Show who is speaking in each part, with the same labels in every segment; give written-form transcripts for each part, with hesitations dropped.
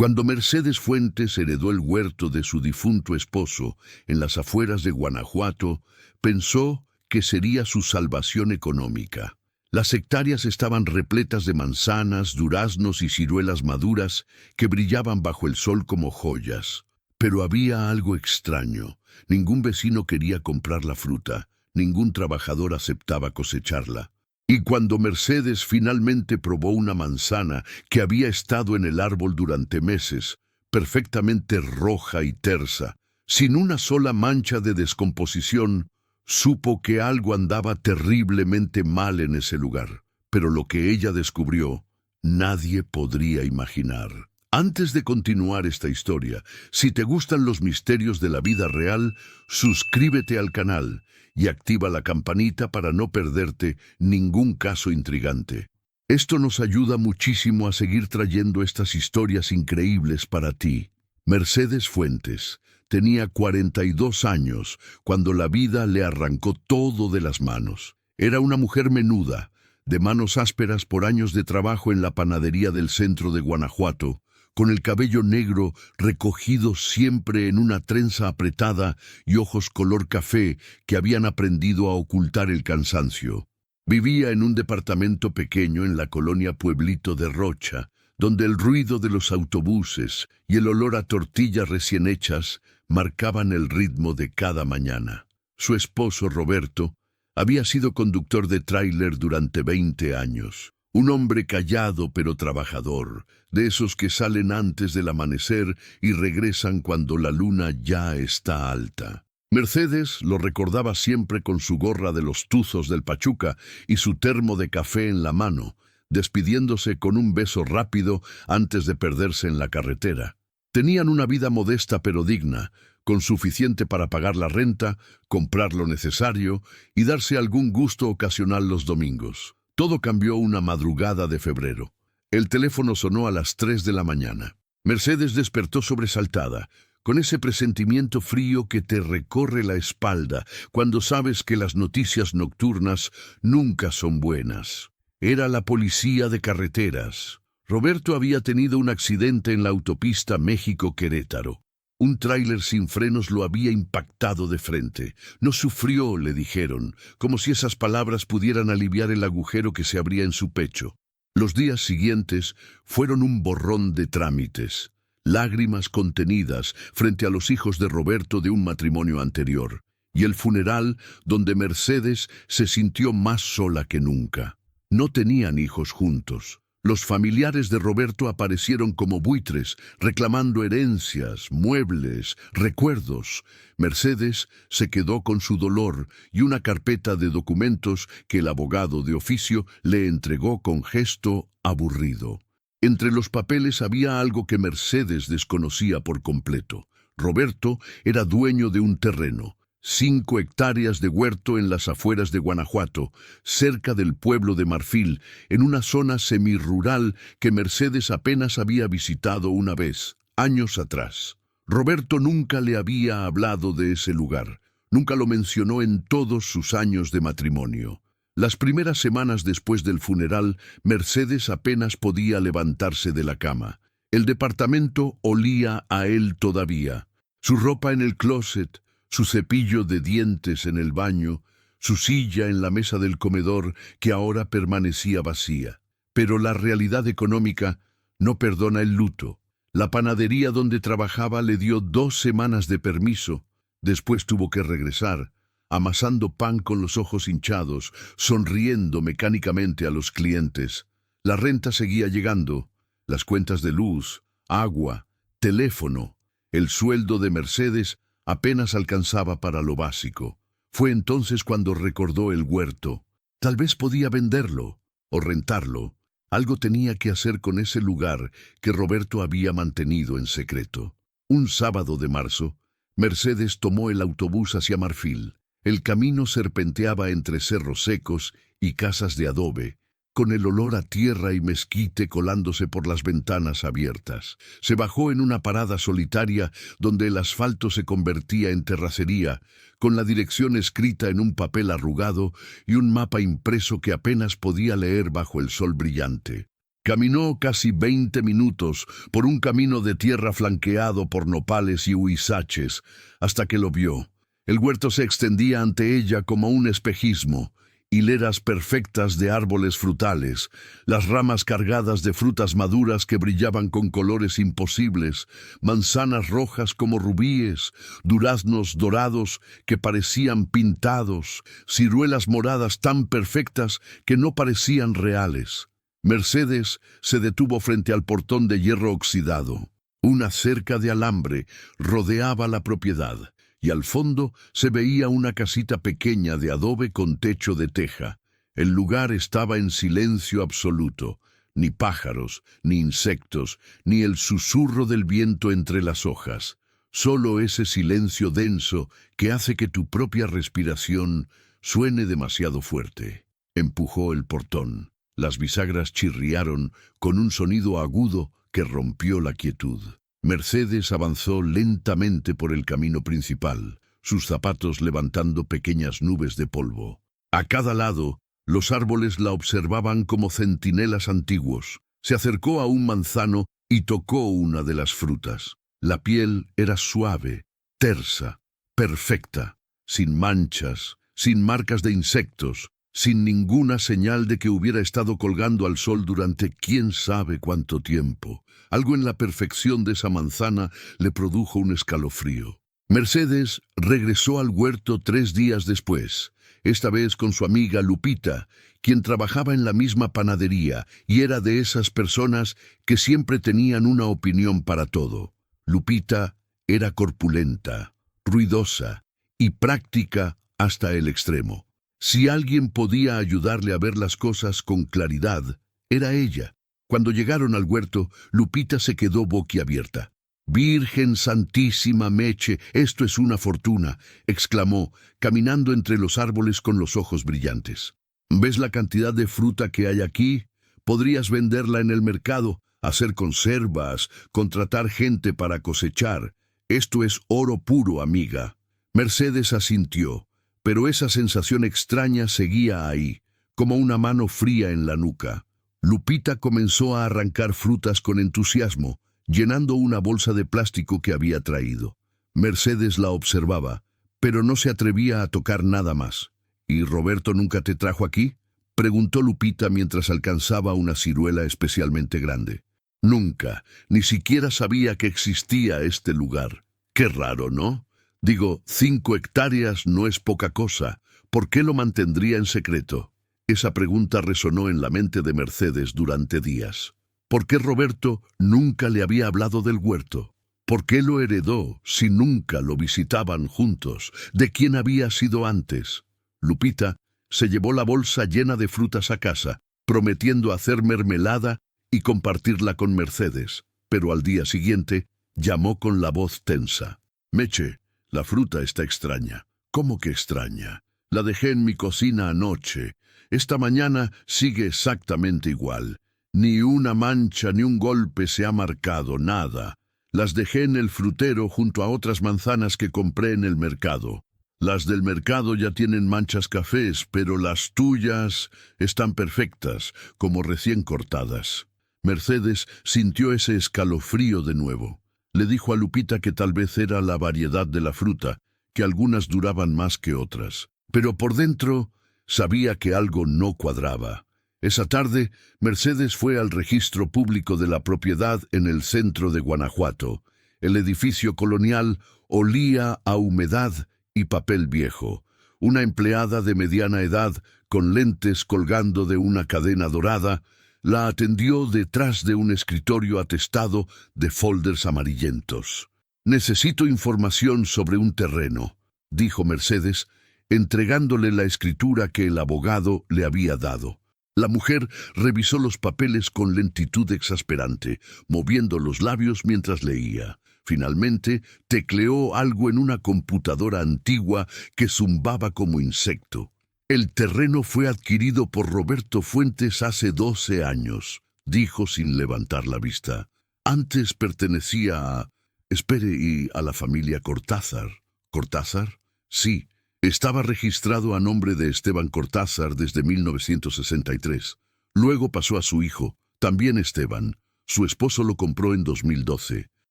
Speaker 1: Cuando Mercedes Fuentes heredó el huerto de su difunto esposo en las afueras de Guanajuato, pensó que sería su salvación económica. Las hectáreas estaban repletas de manzanas, duraznos y ciruelas maduras que brillaban bajo el sol como joyas. Pero había algo extraño. Ningún vecino quería comprar la fruta, ningún trabajador aceptaba cosecharla. Y cuando Mercedes finalmente probó una manzana que había estado en el árbol durante meses, perfectamente roja y tersa, sin una sola mancha de descomposición, supo que algo andaba terriblemente mal en ese lugar. Pero lo que ella descubrió, nadie podría imaginar. Antes de continuar esta historia, si te gustan los misterios de la vida real, suscríbete al canal y activa la campanita para no perderte ningún caso intrigante. Esto nos ayuda muchísimo a seguir trayendo estas historias increíbles para ti. Mercedes Fuentes tenía 42 años cuando la vida le arrancó todo de las manos. Era una mujer menuda, de manos ásperas por años de trabajo en la panadería del centro de Guanajuato, con el cabello negro recogido siempre en una trenza apretada y ojos color café que habían aprendido a ocultar el cansancio. Vivía en un departamento pequeño en la colonia Pueblito de Rocha, donde el ruido de los autobuses y el olor a tortillas recién hechas marcaban el ritmo de cada mañana. Su esposo, Roberto, había sido conductor de tráiler durante 20 años. Un hombre callado pero trabajador, de esos que salen antes del amanecer y regresan cuando la luna ya está alta. Mercedes lo recordaba siempre con su gorra de los Tuzos del Pachuca y su termo de café en la mano, despidiéndose con un beso rápido antes de perderse en la carretera. Tenían una vida modesta pero digna, con suficiente para pagar la renta, comprar lo necesario y darse algún gusto ocasional los domingos. Todo cambió una madrugada de febrero. El teléfono sonó a las 3 de la mañana. Mercedes despertó sobresaltada, con ese presentimiento frío que te recorre la espalda cuando sabes que las noticias nocturnas nunca son buenas. Era la policía de carreteras. Roberto había tenido un accidente en la autopista México-Querétaro. Un tráiler sin frenos lo había impactado de frente. No sufrió, le dijeron, como si esas palabras pudieran aliviar el agujero que se abría en su pecho. Los días siguientes fueron un borrón de trámites, lágrimas contenidas frente a los hijos de Roberto de un matrimonio anterior, y el funeral donde Mercedes se sintió más sola que nunca. No tenían hijos juntos. Los familiares de Roberto aparecieron como buitres, reclamando herencias, muebles, recuerdos. Mercedes se quedó con su dolor y una carpeta de documentos que el abogado de oficio le entregó con gesto aburrido. Entre los papeles había algo que Mercedes desconocía por completo. Roberto era dueño de un terreno. 5 hectáreas de huerto en las afueras de Guanajuato, cerca del pueblo de Marfil, en una zona semirural que Mercedes apenas había visitado una vez, años atrás. Roberto nunca le había hablado de ese lugar, nunca lo mencionó en todos sus años de matrimonio. Las primeras semanas después del funeral, Mercedes apenas podía levantarse de la cama. El departamento olía a él todavía. Su ropa en el closet, su cepillo de dientes en el baño, su silla en la mesa del comedor que ahora permanecía vacía. Pero la realidad económica no perdona el luto. La panadería donde trabajaba le dio 2 semanas de permiso. Después tuvo que regresar, amasando pan con los ojos hinchados, sonriendo mecánicamente a los clientes. La renta seguía llegando, las cuentas de luz, agua, teléfono. El sueldo de Mercedes apenas alcanzaba para lo básico. Fue entonces cuando recordó el huerto. Tal vez podía venderlo o rentarlo. Algo tenía que hacer con ese lugar que Roberto había mantenido en secreto. Un sábado de marzo, Mercedes tomó el autobús hacia Marfil. El camino serpenteaba entre cerros secos y casas de adobe, con el olor a tierra y mezquite colándose por las ventanas abiertas. Se bajó en una parada solitaria donde el asfalto se convertía en terracería, con la dirección escrita en un papel arrugado y un mapa impreso que apenas podía leer bajo el sol brillante. Caminó casi 20 minutos por un camino de tierra flanqueado por nopales y huizaches, hasta que lo vio. El huerto se extendía ante ella como un espejismo, hileras perfectas de árboles frutales, las ramas cargadas de frutas maduras que brillaban con colores imposibles, manzanas rojas como rubíes, duraznos dorados que parecían pintados, ciruelas moradas tan perfectas que no parecían reales. Mercedes se detuvo frente al portón de hierro oxidado. Una cerca de alambre rodeaba la propiedad, y al fondo se veía una casita pequeña de adobe con techo de teja. El lugar estaba en silencio absoluto, ni pájaros, ni insectos, ni el susurro del viento entre las hojas. Solo ese silencio denso que hace que tu propia respiración suene demasiado fuerte. Empujó el portón. Las bisagras chirriaron con un sonido agudo que rompió la quietud. Mercedes avanzó lentamente por el camino principal, sus zapatos levantando pequeñas nubes de polvo. A cada lado, los árboles la observaban como centinelas antiguos. Se acercó a un manzano y tocó una de las frutas. La piel era suave, tersa, perfecta, sin manchas, sin marcas de insectos, sin ninguna señal de que hubiera estado colgando al sol durante quién sabe cuánto tiempo. Algo en la perfección de esa manzana le produjo un escalofrío. Mercedes regresó al huerto 3 días después, esta vez con su amiga Lupita, quien trabajaba en la misma panadería y era de esas personas que siempre tenían una opinión para todo. Lupita era corpulenta, ruidosa y práctica hasta el extremo. Si alguien podía ayudarle a ver las cosas con claridad, era ella. Cuando llegaron al huerto, Lupita se quedó boquiabierta. «Virgen Santísima Meche, esto es una fortuna», exclamó, caminando entre los árboles con los ojos brillantes. «¿Ves la cantidad de fruta que hay aquí? Podrías venderla en el mercado, hacer conservas, contratar gente para cosechar. Esto es oro puro, amiga». Mercedes asintió. Pero esa sensación extraña seguía ahí, como una mano fría en la nuca. Lupita comenzó a arrancar frutas con entusiasmo, llenando una bolsa de plástico que había traído. Mercedes la observaba, pero no se atrevía a tocar nada más. «¿Y Roberto nunca te trajo aquí?», preguntó Lupita mientras alcanzaba una ciruela especialmente grande. «Nunca, ni siquiera sabía que existía este lugar. Qué raro, ¿no? Digo, 5 hectáreas no es poca cosa. ¿Por qué lo mantendría en secreto?». Esa pregunta resonó en la mente de Mercedes durante días. ¿Por qué Roberto nunca le había hablado del huerto? ¿Por qué lo heredó si nunca lo visitaban juntos? ¿De quién había sido antes? Lupita se llevó la bolsa llena de frutas a casa, prometiendo hacer mermelada y compartirla con Mercedes. Pero al día siguiente llamó con la voz tensa. «Meche, la fruta está extraña». «¿Cómo que extraña? La dejé en mi cocina anoche. Esta mañana sigue exactamente igual. Ni una mancha ni un golpe se ha marcado, nada. Las dejé en el frutero junto a otras manzanas que compré en el mercado. Las del mercado ya tienen manchas cafés, pero las tuyas están perfectas, como recién cortadas». Mercedes sintió ese escalofrío de nuevo. Le dijo a Lupita que tal vez era la variedad de la fruta, que algunas duraban más que otras. Pero por dentro sabía que algo no cuadraba. Esa tarde, Mercedes fue al registro público de la propiedad en el centro de Guanajuato. El edificio colonial olía a humedad y papel viejo. Una empleada de mediana edad, con lentes colgando de una cadena dorada, la atendió detrás de un escritorio atestado de folders amarillentos. «Necesito información sobre un terreno», dijo Mercedes, entregándole la escritura que el abogado le había dado. La mujer revisó los papeles con lentitud exasperante, moviendo los labios mientras leía. Finalmente, tecleó algo en una computadora antigua que zumbaba como insecto. «El terreno fue adquirido por Roberto Fuentes hace 12 años», dijo sin levantar la vista. «Antes pertenecía a... Espere, ¿y a la familia Cortázar?» «¿Cortázar?» «Sí. Estaba registrado a nombre de Esteban Cortázar desde 1963. Luego pasó a su hijo, También Esteban. Su esposo lo compró en 2012.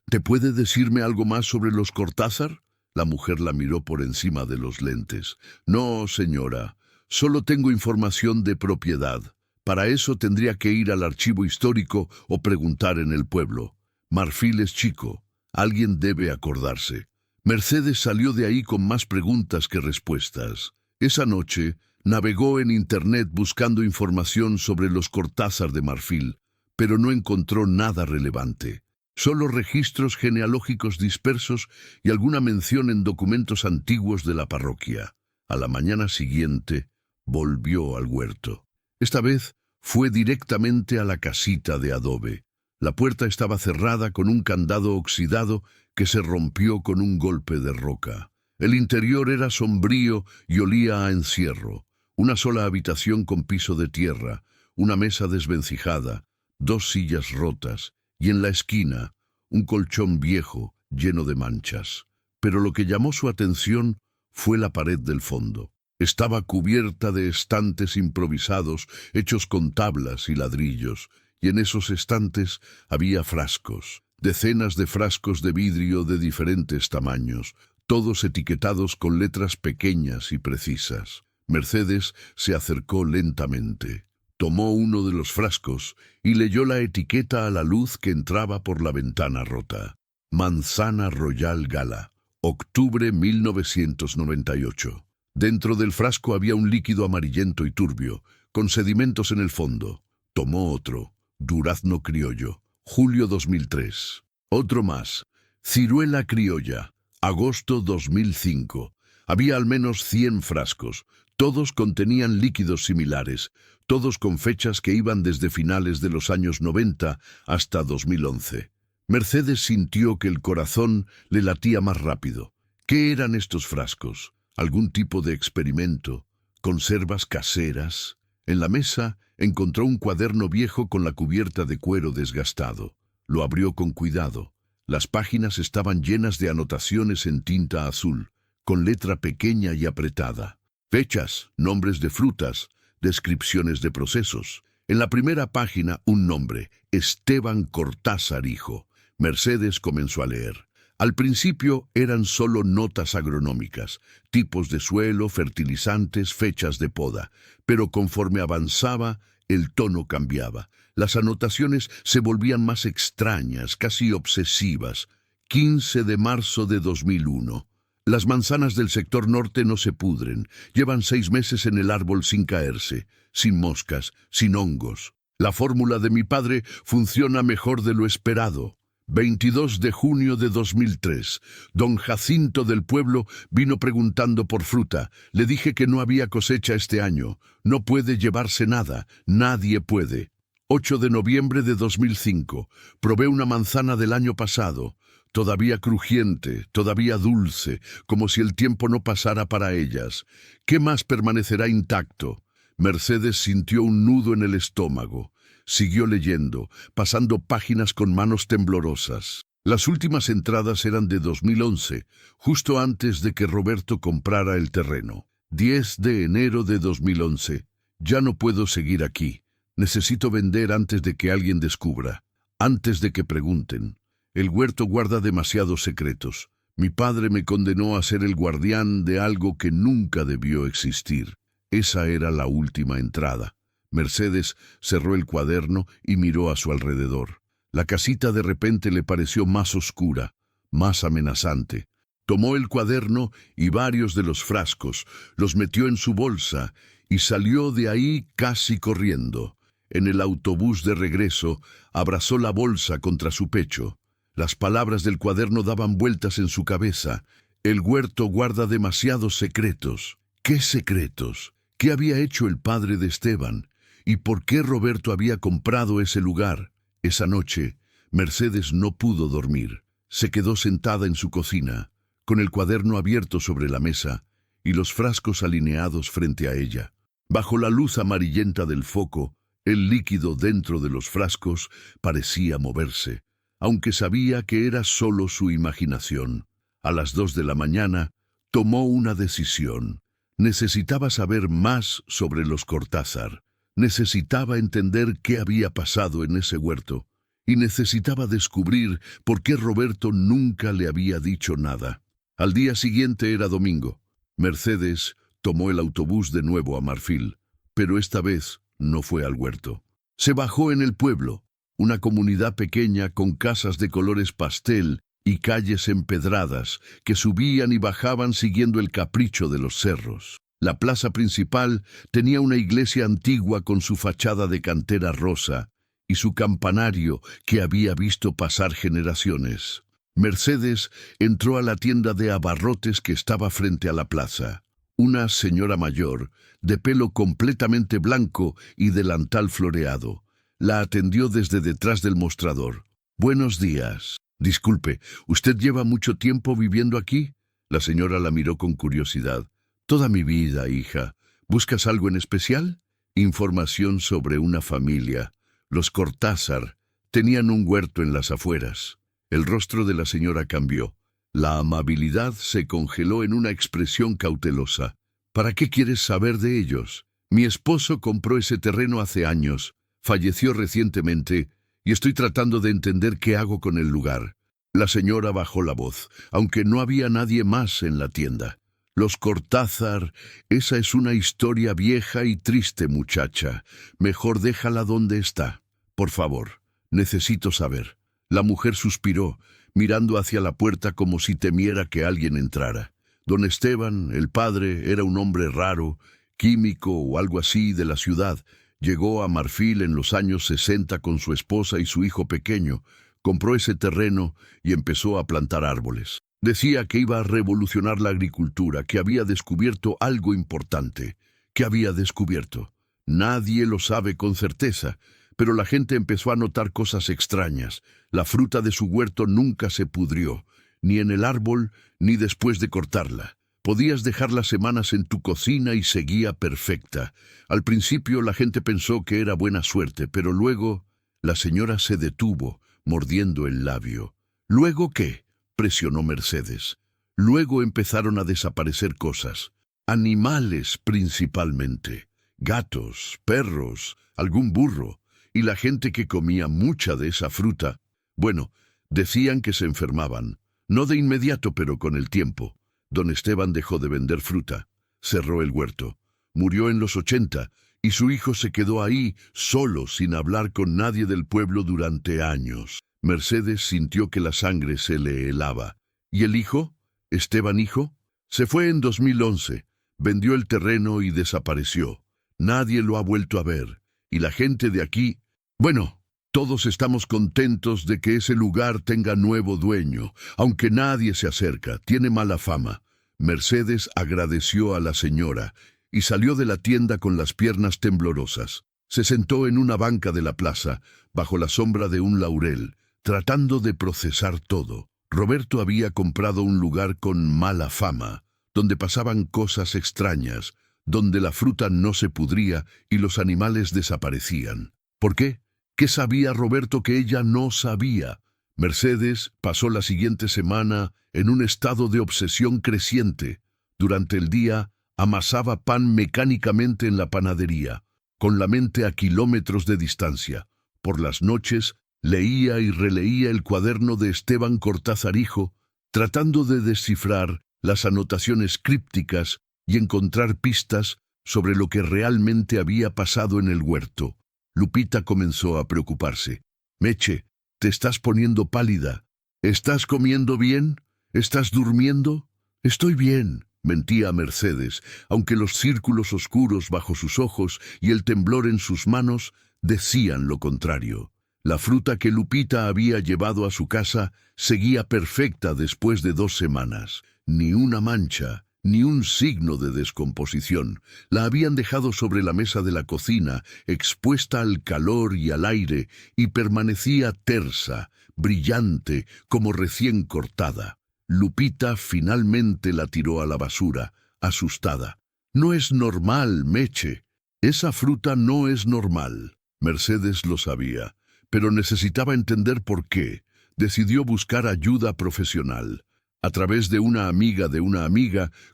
Speaker 1: ¿Te puede decirme algo más sobre los Cortázar? La mujer la miró por encima de los lentes. No, señora. Solo tengo información de propiedad. Para eso tendría que ir al archivo histórico o preguntar en el pueblo. Marfil es chico. Alguien debe acordarse. Mercedes salió de ahí con más preguntas que respuestas. Esa noche navegó en Internet buscando información sobre los Cortázar de Marfil, pero no encontró nada relevante. Solo registros genealógicos dispersos y alguna mención en documentos antiguos de la parroquia. A la mañana siguiente, volvió al huerto. Esta vez fue directamente a la casita de adobe. La puerta estaba cerrada con un candado oxidado que se rompió con un golpe de roca. El interior era sombrío y olía a encierro. Una sola habitación con piso de tierra, una mesa desvencijada, 2 sillas rotas y en la esquina un colchón viejo lleno de manchas. Pero lo que llamó su atención fue la pared del fondo. Estaba cubierta de estantes improvisados hechos con tablas y ladrillos, y en esos estantes había frascos, decenas de frascos de vidrio de diferentes tamaños, todos etiquetados con letras pequeñas y precisas. Mercedes se acercó lentamente. Tomó uno de los frascos y leyó la etiqueta a la luz que entraba por la ventana rota. Manzana Royal Gala, octubre 1998. Dentro del frasco había un líquido amarillento y turbio, con sedimentos en el fondo. Tomó otro, durazno criollo, julio 2003. Otro más, ciruela criolla, agosto 2005. Había al menos 100 frascos. Todos contenían líquidos similares, todos con fechas que iban desde finales de los años 90 hasta 2011. Mercedes sintió que el corazón le latía más rápido. ¿Qué eran estos frascos? ¿Algún tipo de experimento? ¿Conservas caseras? En la mesa encontró un cuaderno viejo con la cubierta de cuero desgastado. Lo abrió con cuidado. Las páginas estaban llenas de anotaciones en tinta azul, con letra pequeña y apretada. Fechas, nombres de frutas, descripciones de procesos. En la primera página, un nombre, Esteban Cortázar hijo. Mercedes comenzó a leer. Al principio eran solo notas agronómicas, tipos de suelo, fertilizantes, fechas de poda, pero conforme avanzaba, el tono cambiaba. Las anotaciones se volvían más extrañas, casi obsesivas. 15 de marzo de 2001. Las manzanas del sector norte no se pudren. Llevan 6 meses en el árbol sin caerse, sin moscas, sin hongos. La fórmula de mi padre funciona mejor de lo esperado. 22 de junio de 2003. Don Jacinto del pueblo vino preguntando por fruta. Le dije que no había cosecha este año. No puede llevarse nada. Nadie puede. 8 de noviembre de 2005. Probé una manzana del año pasado. Todavía crujiente, todavía dulce, como si el tiempo no pasara para ellas. ¿Qué más permanecerá intacto? Mercedes sintió un nudo en el estómago. Siguió leyendo, pasando páginas con manos temblorosas. Las últimas entradas eran de 2011, justo antes de que Roberto comprara el terreno. 10 de enero de 2011. Ya no puedo seguir aquí. Necesito vender antes de que alguien descubra, antes de que pregunten. El huerto guarda demasiados secretos. Mi padre me condenó a ser el guardián de algo que nunca debió existir. Esa era la última entrada. Mercedes cerró el cuaderno y miró a su alrededor. La casita de repente le pareció más oscura, más amenazante. Tomó el cuaderno y varios de los frascos, los metió en su bolsa y salió de ahí casi corriendo. En el autobús de regreso, abrazó la bolsa contra su pecho. Las palabras del cuaderno daban vueltas en su cabeza. El huerto guarda demasiados secretos. ¿Qué secretos? ¿Qué había hecho el padre de Esteban? ¿Y por qué Roberto había comprado ese lugar? Esa noche, Mercedes no pudo dormir. Se quedó sentada en su cocina, con el cuaderno abierto sobre la mesa y los frascos alineados frente a ella. Bajo la luz amarillenta del foco, el líquido dentro de los frascos parecía moverse, aunque sabía que era solo su imaginación. A las 2 de la mañana, tomó una decisión. Necesitaba saber más sobre los Cortázar. Necesitaba entender qué había pasado en ese huerto, y necesitaba descubrir por qué Roberto nunca le había dicho nada. Al día siguiente era domingo. Mercedes tomó el autobús de nuevo a Marfil, pero esta vez no fue al huerto. Se bajó en el pueblo, una comunidad pequeña con casas de colores pastel y calles empedradas que subían y bajaban siguiendo el capricho de los cerros. La plaza principal tenía una iglesia antigua con su fachada de cantera rosa y su campanario que había visto pasar generaciones. Mercedes entró a la tienda de abarrotes que estaba frente a la plaza. Una señora mayor, de pelo completamente blanco y delantal floreado, la atendió desde detrás del mostrador. «Buenos días. Disculpe, ¿usted lleva mucho tiempo viviendo aquí?» La señora la miró con curiosidad. «Toda mi vida, hija. ¿Buscas algo en especial?» «Información sobre una familia. Los Cortázar tenían un huerto en las afueras». El rostro de la señora cambió. La amabilidad se congeló en una expresión cautelosa. «¿Para qué quieres saber de ellos? Mi esposo compró ese terreno hace años, falleció recientemente, y estoy tratando de entender qué hago con el lugar». La señora bajó la voz, aunque no había nadie más en la tienda. «Los Cortázar, esa es una historia vieja y triste, muchacha. Mejor déjala donde está. Por favor, necesito saber». La mujer suspiró, mirando hacia la puerta como si temiera que alguien entrara. Don Esteban, el padre, era un hombre raro, químico o algo así de la ciudad. Llegó a Marfil en los años 60 con su esposa y su hijo pequeño, compró ese terreno y empezó a plantar árboles. Decía que iba a revolucionar la agricultura, que había descubierto algo importante. ¿Qué había descubierto? Nadie lo sabe con certeza, pero la gente empezó a notar cosas extrañas. La fruta de su huerto nunca se pudrió, ni en el árbol, ni después de cortarla. Podías dejarla semanas en tu cocina y seguía perfecta. Al principio la gente pensó que era buena suerte, pero luego la señora se detuvo, mordiendo el labio. ¿Luego qué?, presionó Mercedes. Luego empezaron a desaparecer cosas. Animales principalmente. Gatos, perros, algún burro. Y la gente que comía mucha de esa fruta, bueno, decían que se enfermaban. No de inmediato, pero con el tiempo. Don Esteban dejó de vender fruta. Cerró el huerto. Murió en los 80 y su hijo se quedó ahí, solo, sin hablar con nadie del pueblo durante años. Mercedes sintió que la sangre se le helaba. ¿Y el hijo? ¿Esteban hijo? Se fue en 2011. Vendió el terreno y desapareció. Nadie lo ha vuelto a ver. Y la gente de aquí... Bueno, todos estamos contentos de que ese lugar tenga nuevo dueño, aunque nadie se acerca, tiene mala fama. Mercedes agradeció a la señora y salió de la tienda con las piernas temblorosas. Se sentó en una banca de la plaza, bajo la sombra de un laurel, tratando de procesar todo. Roberto había comprado un lugar con mala fama, donde pasaban cosas extrañas, donde la fruta no se pudría y los animales desaparecían. ¿Por qué? ¿Qué sabía Roberto que ella no sabía? Mercedes pasó la siguiente semana en un estado de obsesión creciente. Durante el día, amasaba pan mecánicamente en la panadería, con la mente a kilómetros de distancia. Por las noches, leía y releía el cuaderno de Esteban Cortázar hijo, tratando de descifrar las anotaciones crípticas y encontrar pistas sobre lo que realmente había pasado en el huerto. Lupita comenzó a preocuparse. «Meche, te estás poniendo pálida. ¿Estás comiendo bien? ¿Estás durmiendo?» «Estoy bien», mentía Mercedes, aunque los círculos oscuros bajo sus ojos y el temblor en sus manos decían lo contrario. La fruta que Lupita había llevado a su casa seguía perfecta después de 2 semanas. Ni una mancha, ni un signo de descomposición. La habían dejado sobre la mesa de la cocina, expuesta al calor y al aire, y permanecía tersa, brillante, como recién cortada. Lupita finalmente la tiró a la basura, asustada. «No es normal, Meche. Esa fruta no es normal». Mercedes lo sabía, pero necesitaba entender por qué. Decidió buscar ayuda profesional. A través de una amiga,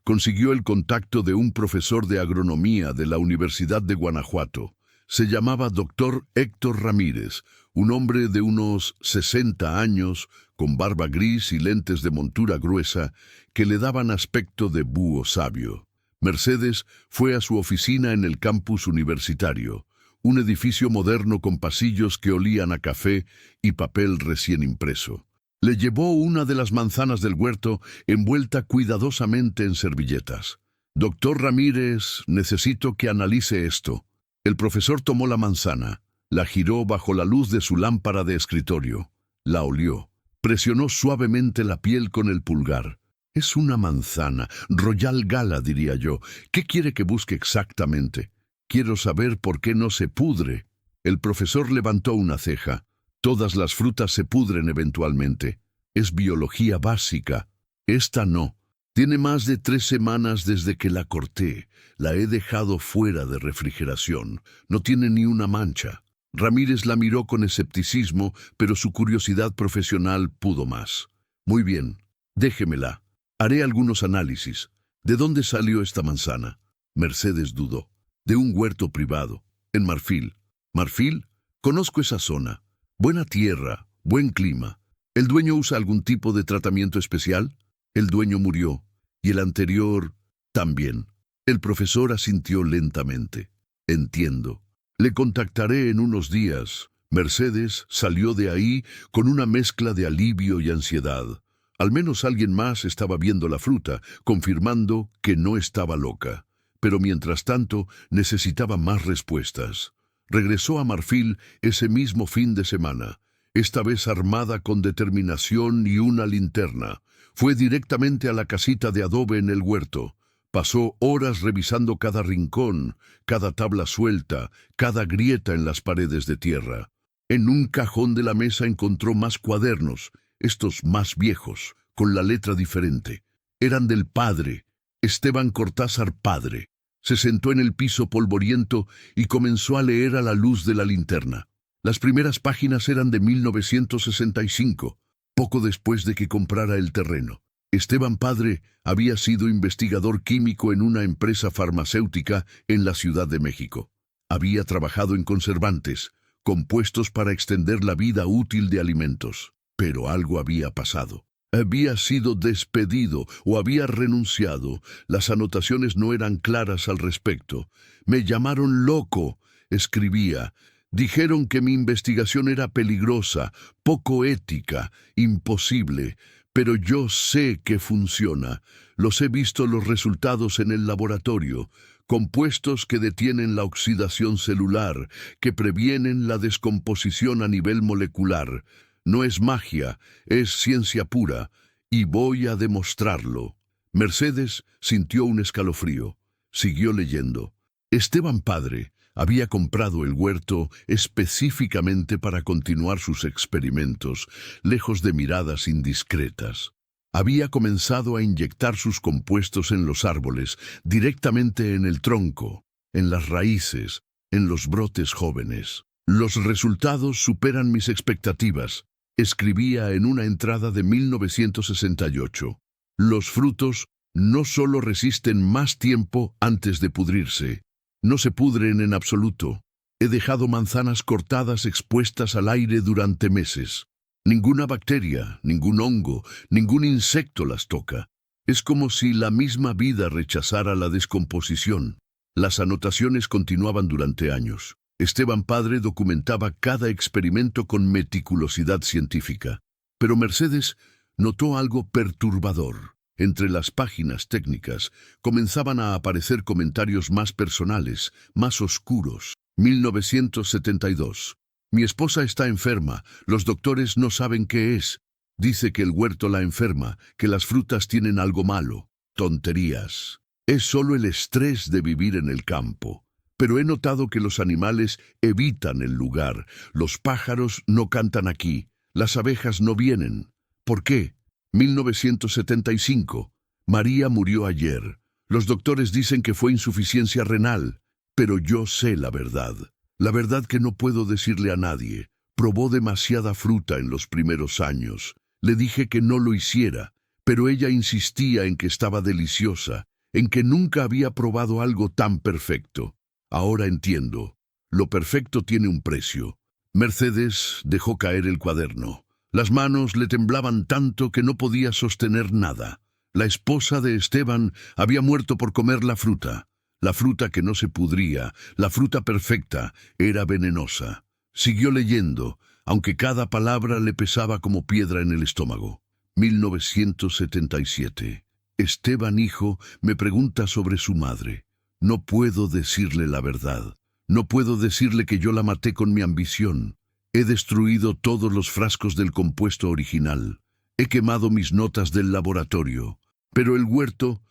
Speaker 1: consiguió el contacto de un profesor de agronomía de la Universidad de Guanajuato. Se llamaba Dr. Héctor Ramírez, un hombre de unos 60 años, con barba gris y lentes de montura gruesa que le daban aspecto de búho sabio. Mercedes fue a su oficina en el campus universitario, un edificio moderno con pasillos que olían a café y papel recién impreso. Le llevó una de las manzanas del huerto envuelta cuidadosamente en servilletas. Doctor Ramírez, necesito que analice esto. El profesor tomó la manzana, la giró bajo la luz de su lámpara de escritorio, la olió, presionó suavemente la piel con el pulgar. Es una manzana, Royal Gala, diría yo. ¿Qué quiere que busque exactamente? Quiero saber por qué no se pudre. El profesor levantó una ceja. Todas las frutas se pudren eventualmente. Es biología básica. Esta no. Tiene más de 3 semanas desde que la corté. La he dejado fuera de refrigeración. No tiene ni una mancha. Ramírez la miró con escepticismo, pero su curiosidad profesional pudo más. Muy bien, déjemela. Haré algunos análisis. ¿De dónde salió esta manzana? Mercedes dudó. De un huerto privado, en Marfil. ¿Marfil? Conozco esa zona. Buena tierra, buen clima. ¿El dueño usa algún tipo de tratamiento especial? El dueño murió, y el anterior también. El profesor asintió lentamente. Entiendo. Le contactaré en unos días. Mercedes salió de ahí con una mezcla de alivio y ansiedad. Al menos alguien más estaba viendo la fruta, confirmando que no estaba loca. Pero mientras tanto necesitaba más respuestas. Regresó a Marfil ese mismo fin de semana, esta vez armada con determinación y una linterna. Fue directamente a la casita de adobe en el huerto. Pasó horas revisando cada rincón, cada tabla suelta, cada grieta en las paredes de tierra. En un cajón de la mesa encontró más cuadernos, estos más viejos, con la letra diferente. Eran del padre, Esteban Cortázar padre. Se sentó en el piso polvoriento y comenzó a leer a la luz de la linterna. Las primeras páginas eran de 1965, poco después de que comprara el terreno. Esteban padre había sido investigador químico en una empresa farmacéutica en la Ciudad de México. Había trabajado en conservantes, compuestos para extender la vida útil de alimentos. Pero algo había pasado. Había sido despedido o había renunciado. Las anotaciones no eran claras al respecto. Me llamaron loco, escribía. Dijeron que mi investigación era peligrosa, poco ética, imposible. Pero yo sé que funciona. Los he visto los resultados en el laboratorio. Compuestos que detienen la oxidación celular, que previenen la descomposición a nivel molecular. No es magia, es ciencia pura, y voy a demostrarlo. Mercedes sintió un escalofrío. Siguió leyendo. Esteban padre había comprado el huerto específicamente para continuar sus experimentos, lejos de miradas indiscretas. Había comenzado a inyectar sus compuestos en los árboles, directamente en el tronco, en las raíces, en los brotes jóvenes. Los resultados superan mis expectativas, escribía en una entrada de 1968. Los frutos no solo resisten más tiempo antes de pudrirse, no se pudren en absoluto. He dejado manzanas cortadas expuestas al aire durante meses. Ninguna bacteria, ningún hongo, ningún insecto las toca. Es como si la misma vida rechazara la descomposición. Las anotaciones continuaban durante años. Esteban padre documentaba cada experimento con meticulosidad científica. Pero Mercedes notó algo perturbador. Entre las páginas técnicas comenzaban a aparecer comentarios más personales, más oscuros. 1972. Mi esposa está enferma. Los doctores no saben qué es. Dice que el huerto la enferma, que las frutas tienen algo malo. Tonterías. Es solo el estrés de vivir en el campo. Pero he notado que los animales evitan el lugar. Los pájaros no cantan aquí. Las abejas no vienen. ¿Por qué? 1975. María murió ayer. Los doctores dicen que fue insuficiencia renal. Pero yo sé la verdad. La verdad que no puedo decirle a nadie. Probó demasiada fruta en los primeros años. Le dije que no lo hiciera, pero ella insistía en que estaba deliciosa, en que nunca había probado algo tan perfecto. Ahora entiendo. Lo perfecto tiene un precio. Mercedes dejó caer el cuaderno. Las manos le temblaban tanto que no podía sostener nada. La esposa de Esteban había muerto por comer la fruta que no se pudría, la fruta perfecta, era venenosa. Siguió leyendo, aunque cada palabra le pesaba como piedra en el estómago. 1977. Esteban hijo me pregunta sobre su madre. No puedo decirle la verdad. No puedo decirle que yo la maté con mi ambición. He destruido todos los frascos del compuesto original. He quemado mis notas del laboratorio. Pero el huerto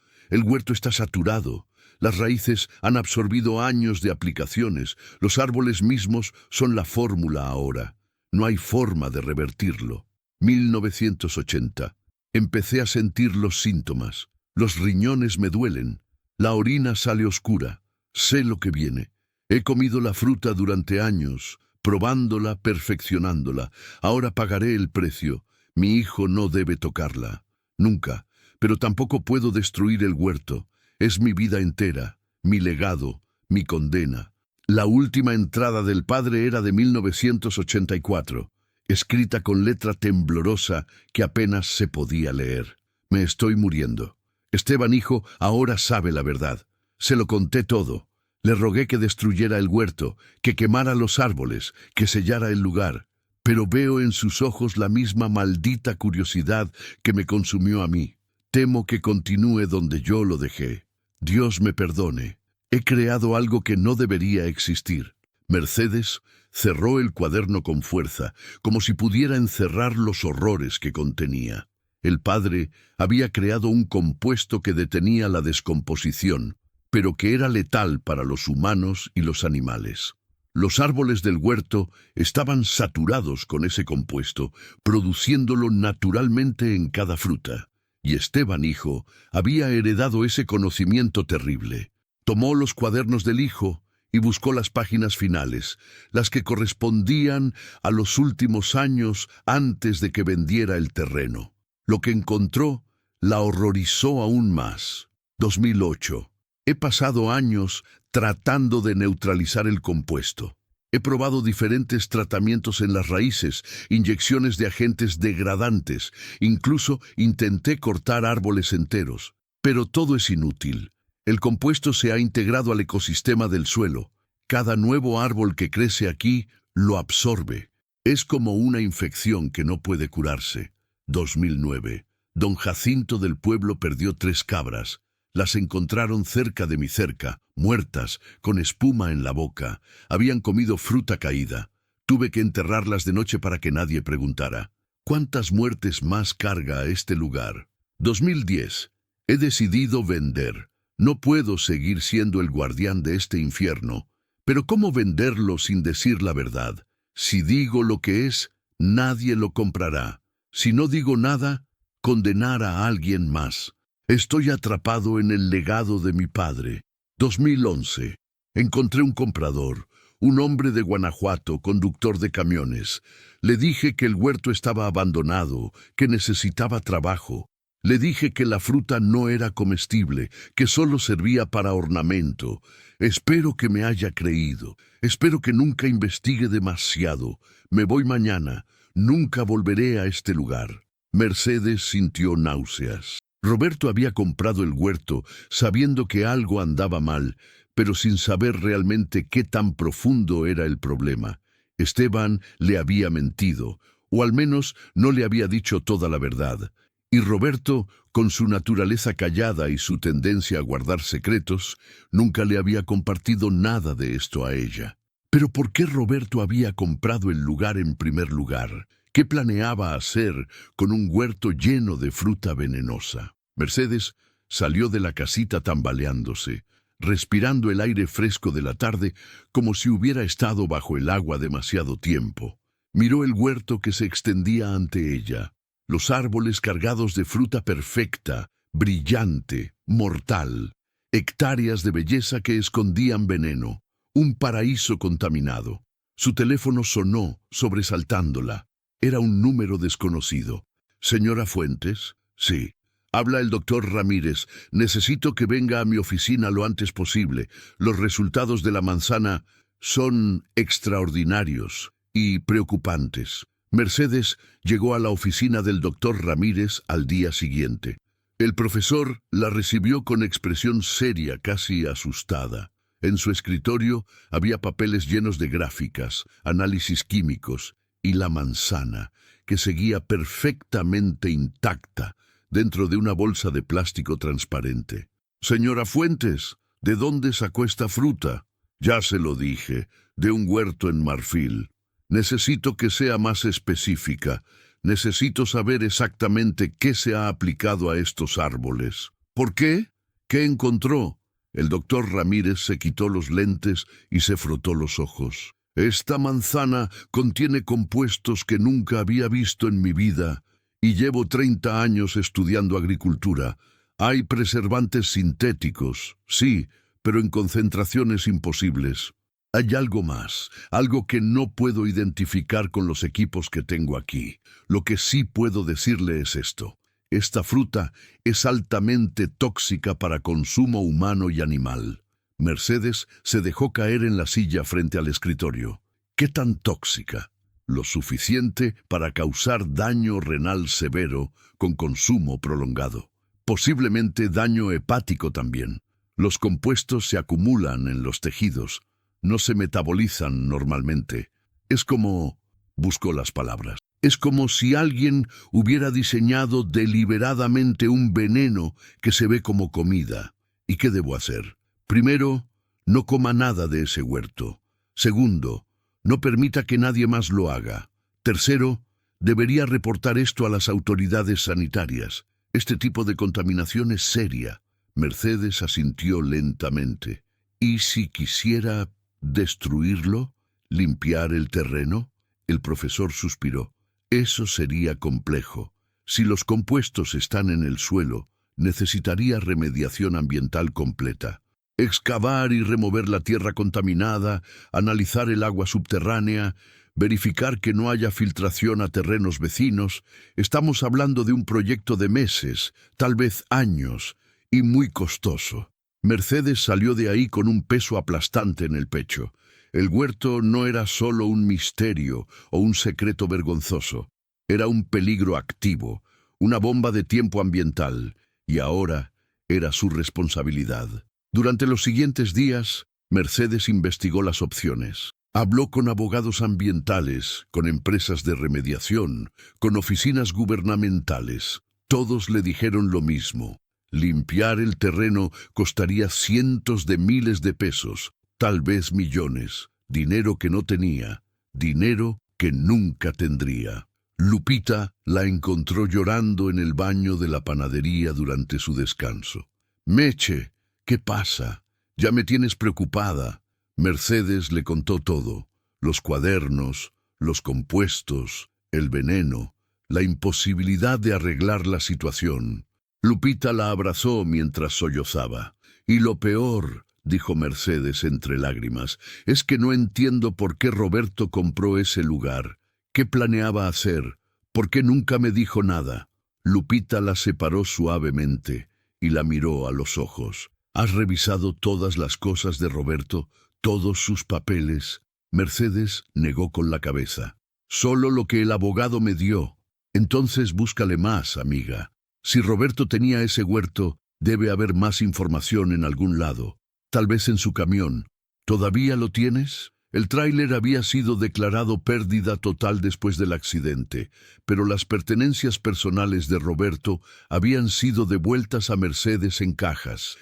Speaker 1: está saturado. Las raíces han absorbido años de aplicaciones. Los árboles mismos son la fórmula ahora. No hay forma de revertirlo. 1980. Empecé a sentir los síntomas. Los riñones me duelen. La orina sale oscura. Sé lo que viene. He comido la fruta durante años, probándola, perfeccionándola. Ahora pagaré el precio. Mi hijo no debe tocarla. Nunca. Pero tampoco puedo destruir el huerto. Es mi vida entera, mi legado, mi condena. La última entrada del padre era de 1984, escrita con letra temblorosa que apenas se podía leer. Me estoy muriendo. Esteban hijo ahora sabe la verdad. Se lo conté todo. Le rogué que destruyera el huerto, que quemara los árboles, que sellara el lugar. Pero veo en sus ojos la misma maldita curiosidad que me consumió a mí. Temo que continúe donde yo lo dejé. Dios me perdone. He creado algo que no debería existir. Mercedes cerró el cuaderno con fuerza, como si pudiera encerrar los horrores que contenía. El padre había creado un compuesto que detenía la descomposición, pero que era letal para los humanos y los animales. Los árboles del huerto estaban saturados con ese compuesto, produciéndolo naturalmente en cada fruta. Y Esteban hijo había heredado ese conocimiento terrible. Tomó los cuadernos del hijo y buscó las páginas finales, las que correspondían a los últimos años antes de que vendiera el terreno. Lo que encontró la horrorizó aún más. 2008. He pasado años tratando de neutralizar el compuesto. He probado diferentes tratamientos en las raíces, inyecciones de agentes degradantes, incluso intenté cortar árboles enteros. Pero todo es inútil. El compuesto se ha integrado al ecosistema del suelo. Cada nuevo árbol que crece aquí lo absorbe. Es como una infección que no puede curarse. 2009. Don Jacinto del pueblo perdió 3 cabras. Las encontraron cerca de mi cerca, muertas, con espuma en la boca. Habían comido fruta caída. Tuve que enterrarlas de noche para que nadie preguntara. ¿Cuántas muertes más carga este lugar? 2010. He decidido vender. No puedo seguir siendo el guardián de este infierno. Pero ¿cómo venderlo sin decir la verdad? Si digo lo que es, nadie lo comprará. Si no digo nada, condenar a alguien más. Estoy atrapado en el legado de mi padre. 2011. Encontré un comprador, un hombre de Guanajuato, conductor de camiones. Le dije que el huerto estaba abandonado, que necesitaba trabajo. Le dije que la fruta no era comestible, que solo servía para ornamento. Espero que me haya creído. Espero que nunca investigue demasiado. Me voy mañana. Nunca volveré a este lugar. Mercedes sintió náuseas. Roberto había comprado el huerto sabiendo que algo andaba mal, pero sin saber realmente qué tan profundo era el problema. Esteban le había mentido, o al menos no le había dicho toda la verdad. Y Roberto, con su naturaleza callada y su tendencia a guardar secretos, nunca le había compartido nada de esto a ella. Pero ¿por qué Roberto había comprado el lugar en primer lugar? ¿Qué planeaba hacer con un huerto lleno de fruta venenosa? Mercedes salió de la casita tambaleándose, respirando el aire fresco de la tarde como si hubiera estado bajo el agua demasiado tiempo. Miró el huerto que se extendía ante ella, los árboles cargados de fruta perfecta, brillante, mortal, hectáreas de belleza que escondían veneno, un paraíso contaminado. Su teléfono sonó, sobresaltándola. Era un número desconocido. ¿Señora Fuentes? Sí. Habla el doctor Ramírez. Necesito que venga a mi oficina lo antes posible. Los resultados de la manzana... son extraordinarios y preocupantes. Mercedes llegó a la oficina del doctor Ramírez al día siguiente. El profesor la recibió con expresión seria, casi asustada. En su escritorio había papeles llenos de gráficas, análisis químicos y la manzana, que seguía perfectamente intacta dentro de una bolsa de plástico transparente. «Señora Fuentes, ¿de dónde sacó esta fruta?» «Ya se lo dije, de un huerto en Marfil. Necesito que sea más específica. Necesito saber exactamente qué se ha aplicado a estos árboles». «¿Por qué? ¿Qué encontró?» El doctor Ramírez se quitó los lentes y se frotó los ojos. «Esta manzana contiene compuestos que nunca había visto en mi vida y llevo 30 años estudiando agricultura. Hay preservantes sintéticos, sí, pero en concentraciones imposibles. Hay algo más, algo que no puedo identificar con los equipos que tengo aquí. Lo que sí puedo decirle es esto. Esta fruta es altamente tóxica para consumo humano y animal». Mercedes se dejó caer en la silla frente al escritorio. «¿Qué tan tóxica?» «Lo suficiente para causar daño renal severo con consumo prolongado. Posiblemente daño hepático también. Los compuestos se acumulan en los tejidos. No se metabolizan normalmente. Es como...» Buscó las palabras. «Es como si alguien hubiera diseñado deliberadamente un veneno que se ve como comida. ¿Y qué debo hacer? Primero, no coma nada de ese huerto. Segundo, no permita que nadie más lo haga. Tercero, debería reportar esto a las autoridades sanitarias. Este tipo de contaminación es seria». Mercedes asintió lentamente. «¿Y si quisiera destruirlo? ¿Limpiar el terreno?» El profesor suspiró. «Eso sería complejo. Si los compuestos están en el suelo, necesitaría remediación ambiental completa. Excavar y remover la tierra contaminada, analizar el agua subterránea, verificar que no haya filtración a terrenos vecinos. Estamos hablando de un proyecto de meses, tal vez años, y muy costoso». Mercedes salió de ahí con un peso aplastante en el pecho. El huerto no era solo un misterio o un secreto vergonzoso. Era un peligro activo, una bomba de tiempo ambiental, y ahora era su responsabilidad. Durante los siguientes días, Mercedes investigó las opciones. Habló con abogados ambientales, con empresas de remediación, con oficinas gubernamentales. Todos le dijeron lo mismo. Limpiar el terreno costaría cientos de miles de pesos, tal vez millones. Dinero que no tenía, dinero que nunca tendría. Lupita la encontró llorando en el baño de la panadería durante su descanso. «Meche, ¿qué pasa? Ya me tienes preocupada». Mercedes le contó todo: los cuadernos, los compuestos, el veneno, la imposibilidad de arreglar la situación. Lupita la abrazó mientras sollozaba. «Y lo peor», dijo Mercedes entre lágrimas, «es que no entiendo por qué Roberto compró ese lugar. ¿Qué planeaba hacer? ¿Por qué nunca me dijo nada?» Lupita la separó suavemente y la miró a los ojos. «¿Has revisado todas las cosas de Roberto? ¿Todos sus papeles?» Mercedes negó con la cabeza. «Solo lo que el abogado me dio». «Entonces búscale más, amiga. Si Roberto tenía ese huerto, debe haber más información en algún lado. Tal vez en su camión. ¿Todavía lo tienes?» El tráiler había sido declarado pérdida total después del accidente, pero las pertenencias personales de Roberto habían sido devueltas a Mercedes en cajas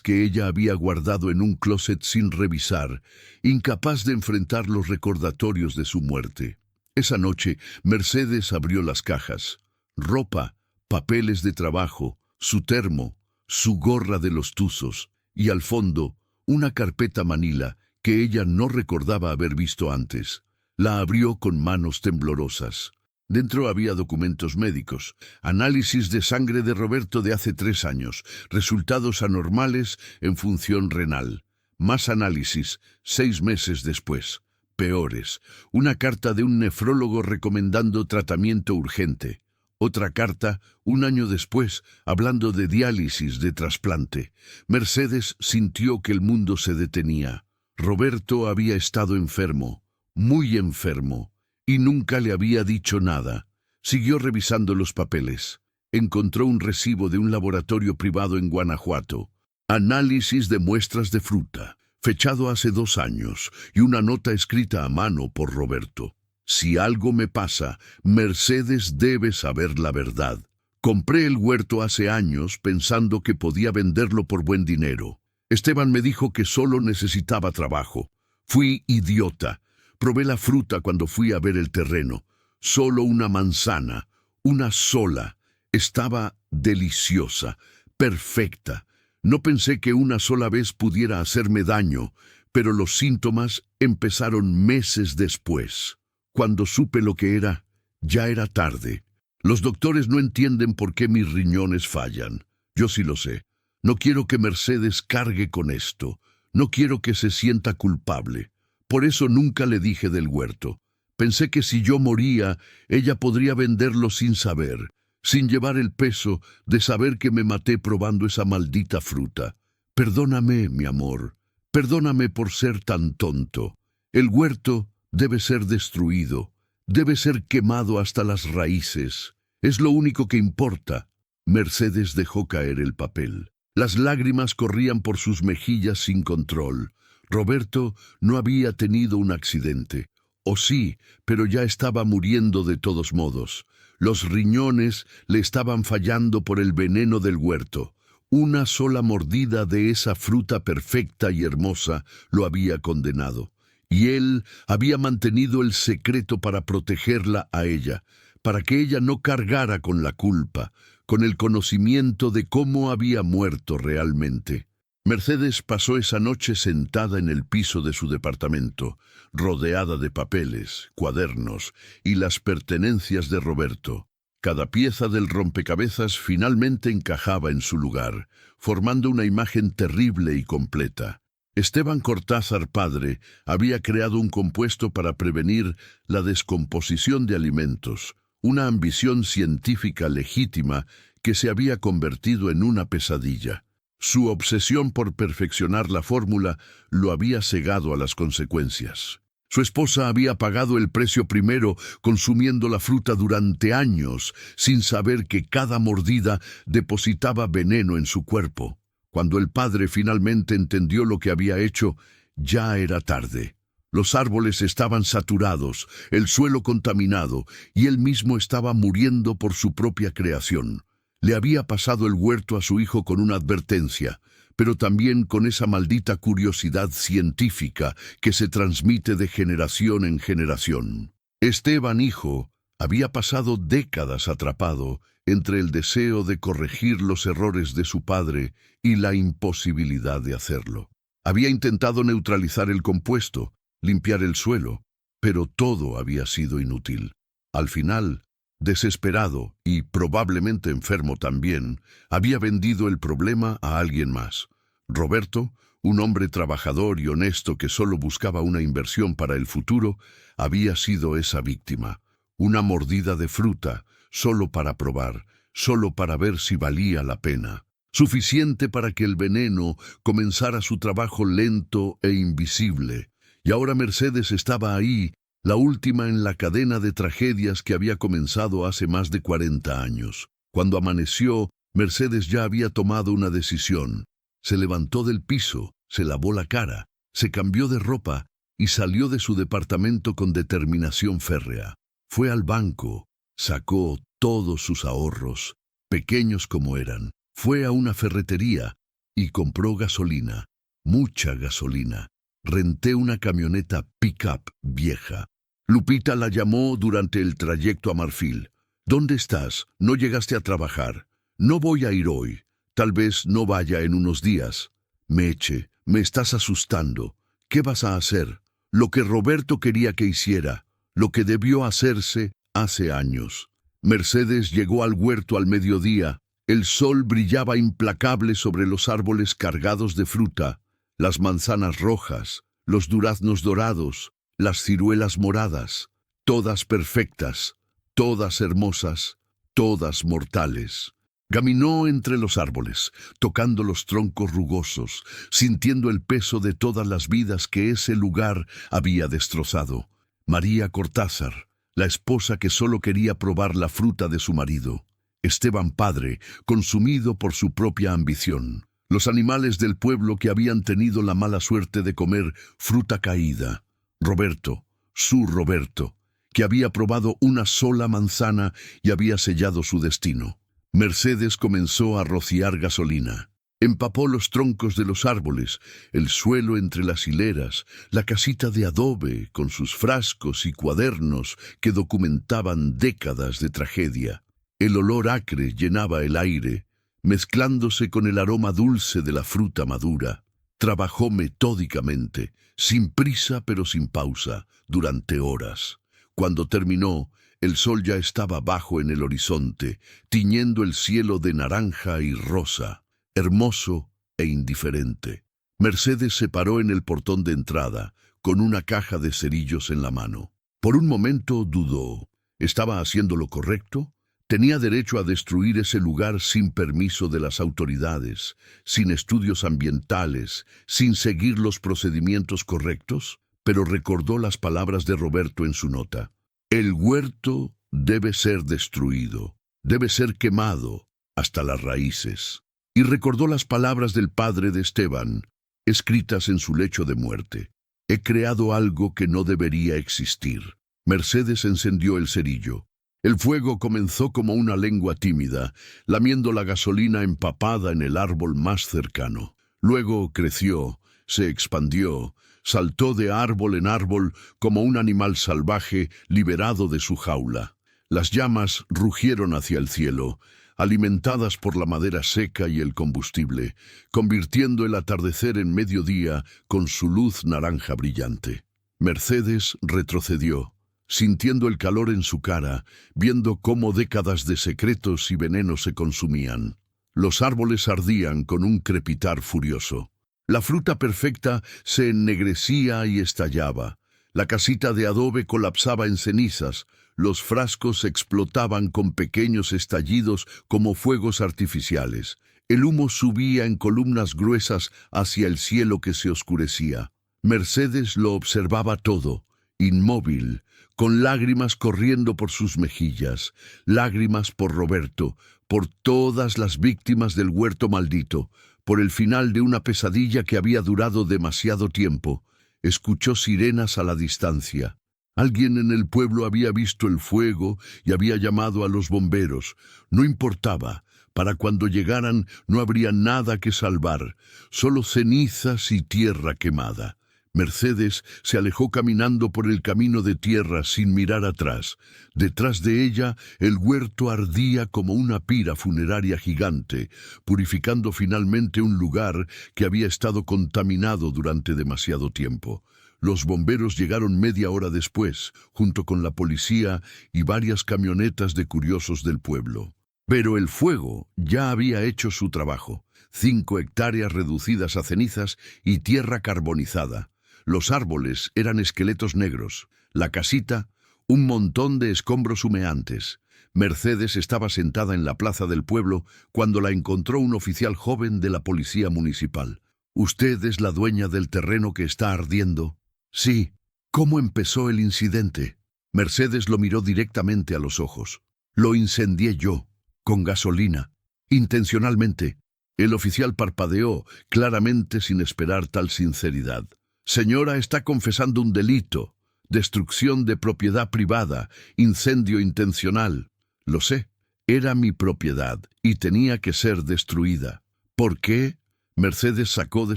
Speaker 1: que ella había guardado en un closet sin revisar, incapaz de enfrentar los recordatorios de su muerte. Esa noche, Mercedes abrió las cajas. Ropa, papeles de trabajo, su termo, su gorra de los tuzos, y al fondo, una carpeta manila que ella no recordaba haber visto antes. La abrió con manos temblorosas. Dentro había documentos médicos, análisis de sangre de Roberto de hace 3 años, resultados anormales en función renal. Más análisis, 6 meses después. Peores, una carta de un nefrólogo recomendando tratamiento urgente. Otra carta, 1 año después, hablando de diálisis, de trasplante. Mercedes sintió que el mundo se detenía. Roberto había estado enfermo, muy enfermo, y nunca le había dicho nada. Siguió revisando los papeles. Encontró un recibo de un laboratorio privado en Guanajuato. Análisis de muestras de fruta, fechado hace 2 años, y una nota escrita a mano por Roberto. Si algo me pasa, Mercedes debe saber la verdad. Compré el huerto hace años pensando que podía venderlo por buen dinero. Esteban me dijo que solo necesitaba trabajo. Fui idiota. Probé la fruta cuando fui a ver el terreno. Solo una manzana, una sola. Estaba deliciosa, perfecta. No pensé que una sola vez pudiera hacerme daño, pero los síntomas empezaron meses después. Cuando supe lo que era, ya era tarde. Los doctores no entienden por qué mis riñones fallan. Yo sí lo sé. No quiero que Mercedes cargue con esto. No quiero que se sienta culpable. Por eso nunca le dije del huerto. Pensé que si yo moría, ella podría venderlo sin saber, sin llevar el peso de saber que me maté probando esa maldita fruta. Perdóname, mi amor. Perdóname por ser tan tonto. El huerto debe ser destruido. Debe ser quemado hasta las raíces. Es lo único que importa. Mercedes dejó caer el papel. Las lágrimas corrían por sus mejillas sin control. Roberto no había tenido un accidente. O sí, pero ya estaba muriendo de todos modos. Los riñones le estaban fallando por el veneno del huerto. Una sola mordida de esa fruta perfecta y hermosa lo había condenado. Y él había mantenido el secreto para protegerla a ella, para que ella no cargara con la culpa, con el conocimiento de cómo había muerto realmente. Mercedes pasó esa noche sentada en el piso de su departamento, rodeada de papeles, cuadernos y las pertenencias de Roberto. Cada pieza del rompecabezas finalmente encajaba en su lugar, formando una imagen terrible y completa. Esteban Cortázar padre había creado un compuesto para prevenir la descomposición de alimentos, una ambición científica legítima que se había convertido en una pesadilla. Su obsesión por perfeccionar la fórmula lo había cegado a las consecuencias. Su esposa había pagado el precio primero consumiendo la fruta durante años, sin saber que cada mordida depositaba veneno en su cuerpo. Cuando el padre finalmente entendió lo que había hecho, ya era tarde. Los árboles estaban saturados, el suelo contaminado, y él mismo estaba muriendo por su propia creación. Le había pasado el huerto a su hijo con una advertencia, pero también con esa maldita curiosidad científica que se transmite de generación en generación. Esteban, hijo, había pasado décadas atrapado entre el deseo de corregir los errores de su padre y la imposibilidad de hacerlo. Había intentado neutralizar el compuesto, limpiar el suelo, pero todo había sido inútil. Al final, desesperado y probablemente enfermo también, había vendido el problema a alguien más. Roberto, un hombre trabajador y honesto que solo buscaba una inversión para el futuro, había sido esa víctima. Una mordida de fruta, solo para probar, solo para ver si valía la pena. Suficiente para que el veneno comenzara su trabajo lento e invisible. Y ahora Mercedes estaba ahí, la última en la cadena de tragedias que había comenzado hace más de 40 años. Cuando amaneció, Mercedes ya había tomado una decisión. Se levantó del piso, se lavó la cara, se cambió de ropa y salió de su departamento con determinación férrea. Fue al banco, sacó todos sus ahorros, pequeños como eran. Fue a una ferretería y compró gasolina, mucha gasolina. Renté una camioneta pick-up vieja. Lupita la llamó durante el trayecto a Marfil. ¿Dónde estás? ¿No llegaste a trabajar? No voy a ir hoy. Tal vez no vaya en unos días. Meche, me estás asustando. ¿Qué vas a hacer? Lo que Roberto quería que hiciera, lo que debió hacerse hace años. Mercedes llegó al huerto al mediodía. El sol brillaba implacable sobre los árboles cargados de fruta, las manzanas rojas, los duraznos dorados, las ciruelas moradas, todas perfectas, todas hermosas, todas mortales. Caminó entre los árboles, tocando los troncos rugosos, sintiendo el peso de todas las vidas que ese lugar había destrozado. María Cortázar, la esposa que solo quería probar la fruta de su marido. Esteban padre, consumido por su propia ambición. Los animales del pueblo que habían tenido la mala suerte de comer fruta caída. Roberto, su Roberto, que había probado una sola manzana y había sellado su destino. Mercedes comenzó a rociar gasolina. Empapó los troncos de los árboles, el suelo entre las hileras, la casita de adobe con sus frascos y cuadernos que documentaban décadas de tragedia. El olor acre llenaba el aire, mezclándose con el aroma dulce de la fruta madura. Trabajó metódicamente, sin prisa pero sin pausa, durante horas. Cuando terminó, el sol ya estaba bajo en el horizonte, tiñendo el cielo de naranja y rosa, hermoso e indiferente. Mercedes se paró en el portón de entrada, con una caja de cerillos en la mano. Por un momento dudó. ¿Estaba haciendo lo correcto? Tenía derecho a destruir ese lugar sin permiso de las autoridades, sin estudios ambientales, sin seguir los procedimientos correctos, pero recordó las palabras de Roberto en su nota. El huerto debe ser destruido, debe ser quemado hasta las raíces. Y recordó las palabras del padre de Esteban, escritas en su lecho de muerte. He creado algo que no debería existir. Mercedes encendió el cerillo. El fuego comenzó como una lengua tímida, lamiendo la gasolina empapada en el árbol más cercano. Luego creció, se expandió, saltó de árbol en árbol como un animal salvaje liberado de su jaula. Las llamas rugieron hacia el cielo, alimentadas por la madera seca y el combustible, convirtiendo el atardecer en mediodía con su luz naranja brillante. Mercedes retrocedió, sintiendo el calor en su cara, viendo cómo décadas de secretos y venenos se consumían. Los árboles ardían con un crepitar furioso. La fruta perfecta se ennegrecía y estallaba. La casita de adobe colapsaba en cenizas. Los frascos explotaban con pequeños estallidos como fuegos artificiales. El humo subía en columnas gruesas hacia el cielo que se oscurecía. Mercedes lo observaba todo, inmóvil, con lágrimas corriendo por sus mejillas, lágrimas por Roberto, por todas las víctimas del huerto maldito, por el final de una pesadilla que había durado demasiado tiempo. Escuchó sirenas a la distancia. Alguien en el pueblo había visto el fuego y había llamado a los bomberos. No importaba, para cuando llegaran no habría nada que salvar, solo cenizas y tierra quemada. Mercedes se alejó caminando por el camino de tierra sin mirar atrás. Detrás de ella, el huerto ardía como una pira funeraria gigante, purificando finalmente un lugar que había estado contaminado durante demasiado tiempo. Los bomberos llegaron media hora después, junto con la policía y varias camionetas de curiosos del pueblo. Pero el fuego ya había hecho su trabajo. 5 hectáreas reducidas a cenizas y tierra carbonizada. Los árboles eran esqueletos negros, la casita, un montón de escombros humeantes. Mercedes estaba sentada en la plaza del pueblo cuando la encontró un oficial joven de la policía municipal. ¿Usted es la dueña del terreno que está ardiendo? Sí. ¿Cómo empezó el incidente? Mercedes lo miró directamente a los ojos. Lo incendié yo, con gasolina, intencionalmente. El oficial parpadeó, claramente sin esperar tal sinceridad. Señora, está confesando un delito, destrucción de propiedad privada, incendio intencional. Lo sé, era mi propiedad y tenía que ser destruida. ¿Por qué? Mercedes sacó de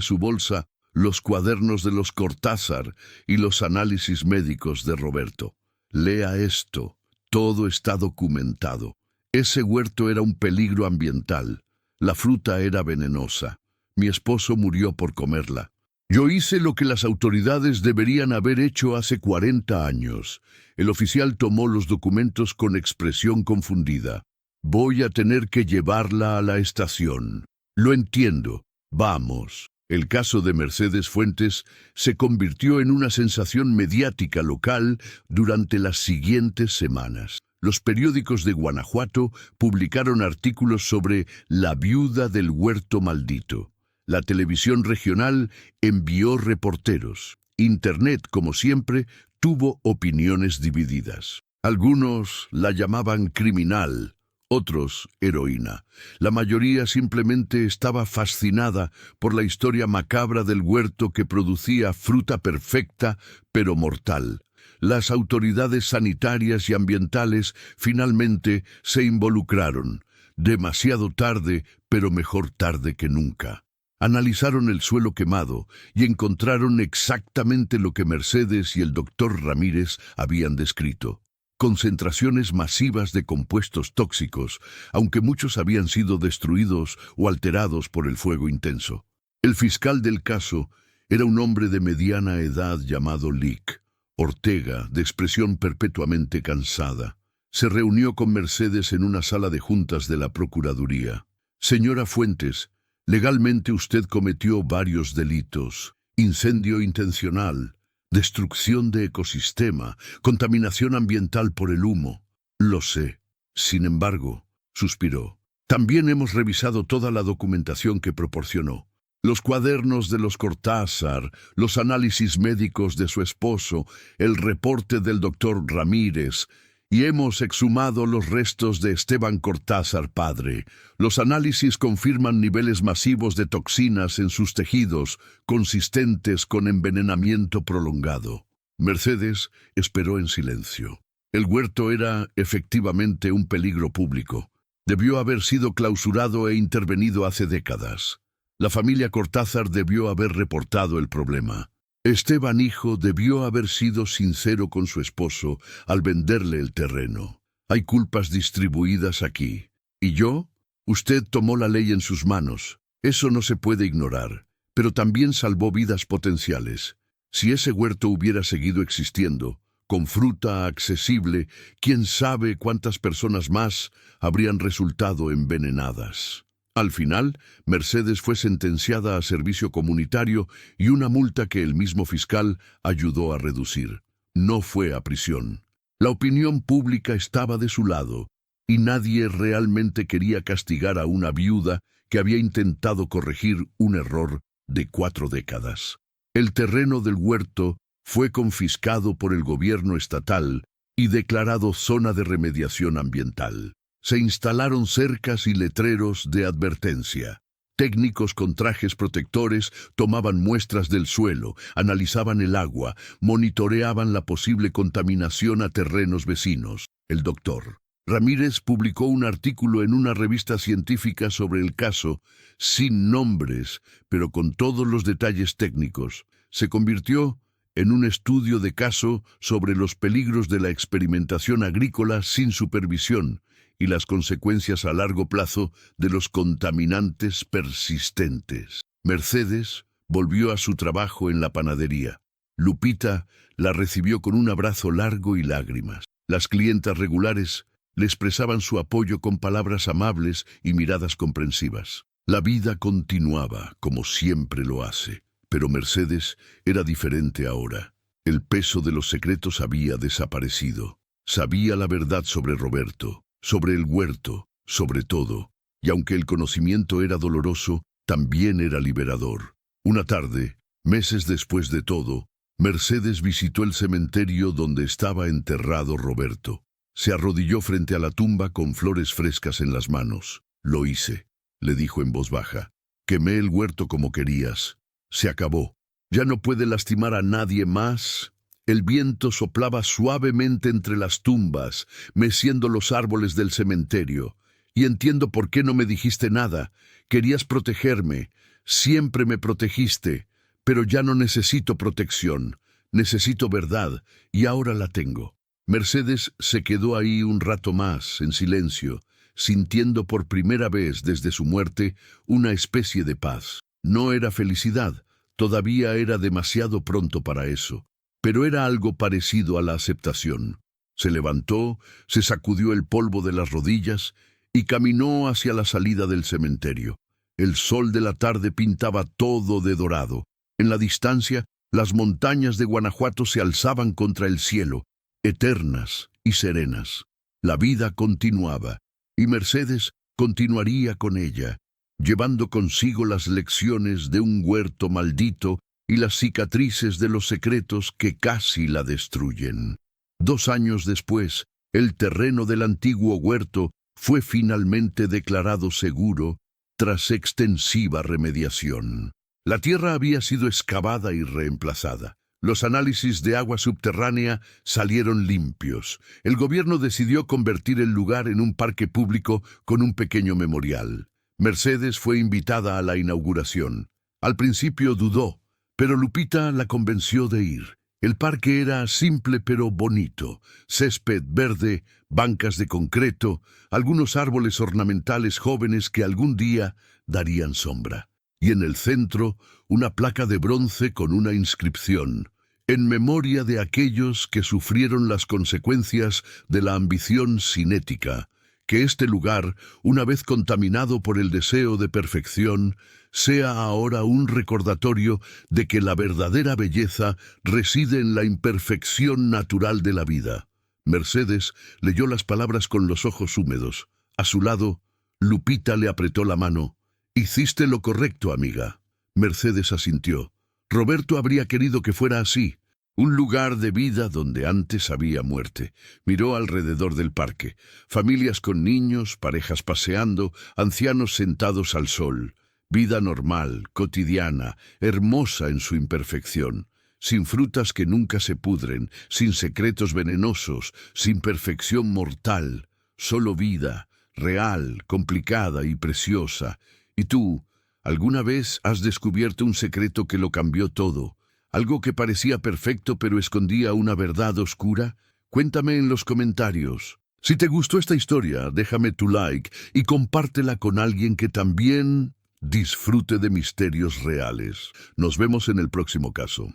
Speaker 1: su bolsa los cuadernos de los Cortázar y los análisis médicos de Roberto. Lea esto, todo está documentado. Ese huerto era un peligro ambiental. La fruta era venenosa. Mi esposo murió por comerla. Yo hice lo que las autoridades deberían haber hecho hace 40 años. El oficial tomó los documentos con expresión confundida. Voy a tener que llevarla a la estación. Lo entiendo. Vamos. El caso de Mercedes Fuentes se convirtió en una sensación mediática local durante las siguientes semanas. Los periódicos de Guanajuato publicaron artículos sobre la viuda del huerto maldito. La televisión regional envió reporteros. Internet, como siempre, tuvo opiniones divididas. Algunos la llamaban criminal, otros heroína. La mayoría simplemente estaba fascinada por la historia macabra del huerto que producía fruta perfecta pero mortal. Las autoridades sanitarias y ambientales finalmente se involucraron. Demasiado tarde, pero mejor tarde que nunca. Analizaron el suelo quemado y encontraron exactamente lo que Mercedes y el doctor Ramírez habían descrito. Concentraciones masivas de compuestos tóxicos, aunque muchos habían sido destruidos o alterados por el fuego intenso. El fiscal del caso era un hombre de mediana edad llamado Lick Ortega, de expresión perpetuamente cansada. Se reunió con Mercedes en una sala de juntas de la Procuraduría. Señora Fuentes, legalmente usted cometió varios delitos: incendio intencional, destrucción de ecosistema, contaminación ambiental por el humo. Lo sé. Sin embargo, suspiró, también hemos revisado toda la documentación que proporcionó. Los cuadernos de los Cortázar, los análisis médicos de su esposo, el reporte del doctor Ramírez, y hemos exhumado los restos de Esteban Cortázar padre. Los análisis confirman niveles masivos de toxinas en sus tejidos, consistentes con envenenamiento prolongado. Mercedes esperó en silencio. El huerto era efectivamente un peligro público. Debió haber sido clausurado e intervenido hace décadas. La familia Cortázar debió haber reportado el problema. Esteban hijo debió haber sido sincero con su esposo al venderle el terreno. Hay culpas distribuidas aquí. ¿Y yo? Usted tomó la ley en sus manos. Eso no se puede ignorar. Pero también salvó vidas potenciales. Si ese huerto hubiera seguido existiendo, con fruta accesible, quién sabe cuántas personas más habrían resultado envenenadas. Al final, Mercedes fue sentenciada a servicio comunitario y una multa que el mismo fiscal ayudó a reducir. No fue a prisión. La opinión pública estaba de su lado, y nadie realmente quería castigar a una viuda que había intentado corregir un error de 4 décadas. El terreno del huerto fue confiscado por el gobierno estatal y declarado zona de remediación ambiental. Se instalaron cercas y letreros de advertencia. Técnicos con trajes protectores tomaban muestras del suelo, analizaban el agua, monitoreaban la posible contaminación a terrenos vecinos. El doctor Ramírez publicó un artículo en una revista científica sobre el caso, sin nombres, pero con todos los detalles técnicos. Se convirtió en un estudio de caso sobre los peligros de la experimentación agrícola sin supervisión y las consecuencias a largo plazo de los contaminantes persistentes. Mercedes volvió a su trabajo en la panadería. Lupita la recibió con un abrazo largo y lágrimas. Las clientas regulares le expresaban su apoyo con palabras amables y miradas comprensivas. La vida continuaba, como siempre lo hace, pero Mercedes era diferente ahora. El peso de los secretos había desaparecido. Sabía la verdad sobre Roberto, sobre el huerto, sobre todo, y aunque el conocimiento era doloroso, también era liberador. Una tarde, meses después de todo, Mercedes visitó el cementerio donde estaba enterrado Roberto. Se arrodilló frente a la tumba con flores frescas en las manos. Lo hice, le dijo en voz baja. Quemé el huerto como querías. Se acabó. Ya no puede lastimar a nadie más. El viento soplaba suavemente entre las tumbas, meciendo los árboles del cementerio. Y entiendo por qué no me dijiste nada. Querías protegerme. Siempre me protegiste. Pero ya no necesito protección. Necesito verdad, y ahora la tengo. Mercedes se quedó ahí un rato más, en silencio, sintiendo por primera vez desde su muerte una especie de paz. No era felicidad, todavía era demasiado pronto para eso. Pero era algo parecido a la aceptación. Se levantó, se sacudió el polvo de las rodillas y caminó hacia la salida del cementerio. El sol de la tarde pintaba todo de dorado. En la distancia, las montañas de Guanajuato se alzaban contra el cielo, eternas y serenas. La vida continuaba, y Mercedes continuaría con ella, llevando consigo las lecciones de un huerto maldito y las cicatrices de los secretos que casi la destruyen. 2 años después, el terreno del antiguo huerto fue finalmente declarado seguro tras extensiva remediación. La tierra había sido excavada y reemplazada. Los análisis de agua subterránea salieron limpios. El gobierno decidió convertir el lugar en un parque público con un pequeño memorial. Mercedes fue invitada a la inauguración. Al principio dudó, pero Lupita la convenció de ir. El parque era simple pero bonito: césped verde, bancas de concreto, algunos árboles ornamentales jóvenes que algún día darían sombra. Y en el centro, una placa de bronce con una inscripción: en memoria de aquellos que sufrieron las consecuencias de la ambición cinética. Que este lugar, una vez contaminado por el deseo de perfección, sea ahora un recordatorio de que la verdadera belleza reside en la imperfección natural de la vida. Mercedes leyó las palabras con los ojos húmedos. A su lado, Lupita le apretó la mano. «Hiciste lo correcto, amiga». Mercedes asintió. Roberto habría querido que fuera así. Un lugar de vida donde antes había muerte. Miró alrededor del parque. Familias con niños, parejas paseando, ancianos sentados al sol. Vida normal, cotidiana, hermosa en su imperfección. Sin frutas que nunca se pudren, sin secretos venenosos, sin perfección mortal. Solo vida, real, complicada y preciosa. ¿Y tú, alguna vez has descubierto un secreto que lo cambió todo? ¿Algo que parecía perfecto pero escondía una verdad oscura? Cuéntame en los comentarios. Si te gustó esta historia, déjame tu like y compártela con alguien que también disfrute de misterios reales. Nos vemos en el próximo caso.